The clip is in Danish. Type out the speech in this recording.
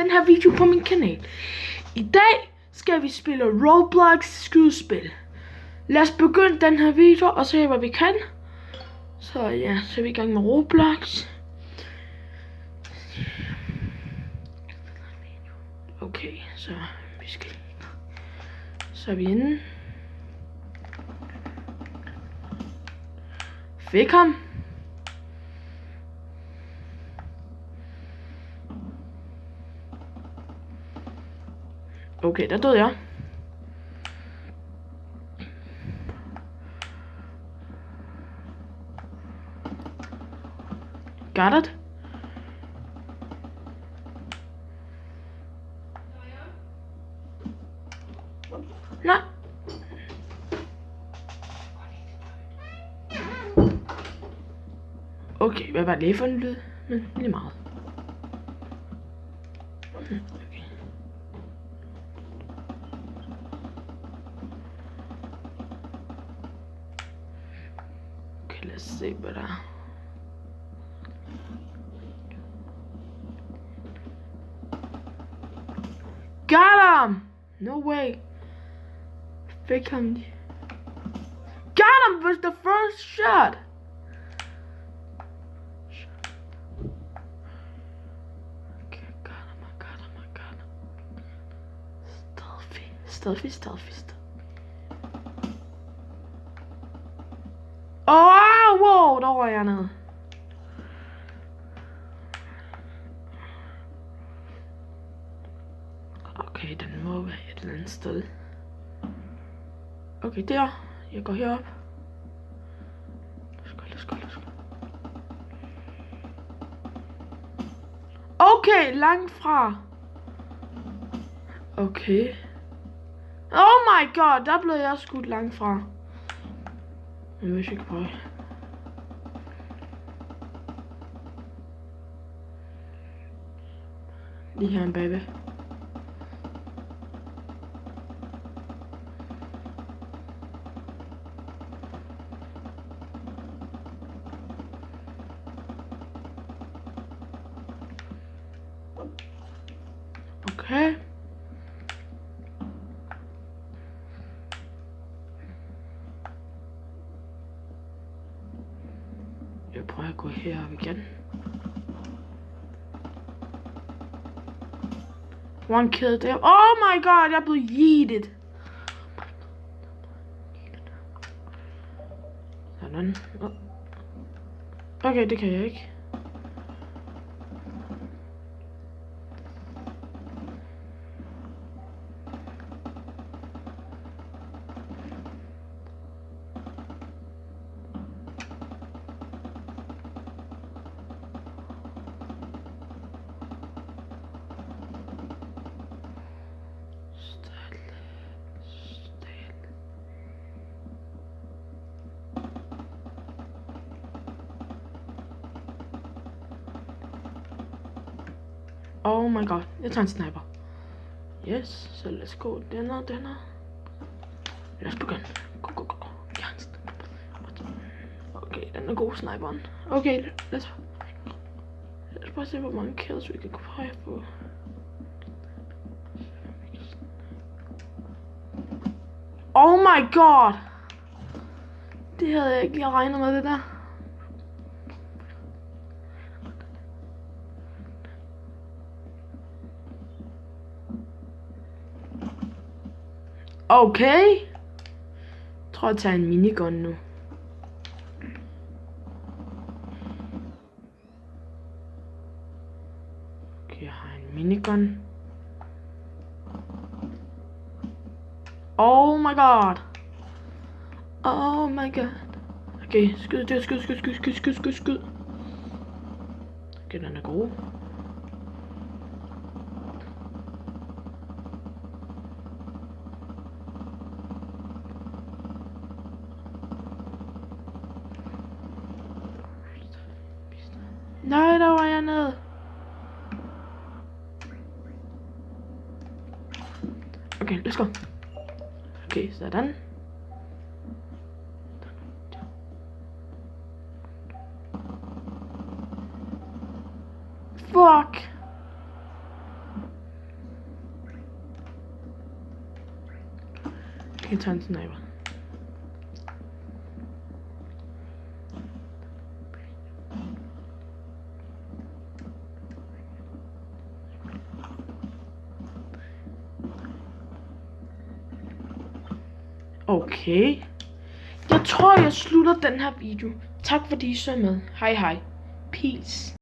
den her video på min kanal. I dag skal vi spille Roblox skydespil. Lad os begynde den her video og se hvad vi kan. Så ja, så er vi i gang med Roblox. Okay, så er vi inde. Fik ham. Okay, der døde jeg. Got it. Nej. Okay, hvad var det for en lyd? Men lige meget. Okay. Okay, lad os se hvad der er. Got him! No way. Fik ham. Got him with the first shot. Okay, got him. Stealthy. Oh, wow, der var jeg nede. Okay, den må være et eller andet sted. Okay, der. Jeg går herop. Let's go. Okay, langt fra. Okay. Oh my god, der blev jeg skudt langt fra. Jeg vil ikke prøve. Lige her en bagved. Okay. Jeg prøver at gå herop igen. One kill there. Oh my god, jeg blev yeeted. Sådan. Okay, det kan jeg ikke. Oh my god, jeg tager en sniper. Yes, så let's go. Den her. Lad os begynde. Go. Okay, den er god, sniperen. Okay, lad os bare se, hvor mange kills vi kan få på. Oh my god! Det havde jeg ikke lige regnet med, det der. Okay. Jeg tror, jeg tager en minigun nu. Okay, jeg har en minigun. Oh my god. Okay, skyd. Okay, den er god. Nej, der var jeg nede. Okay, let's go. Okay, sådan. Fuck. kan tage en sniper. Okay. Jeg tror, jeg slutter den her video. Tak fordi I så med. Hej hej. Peace.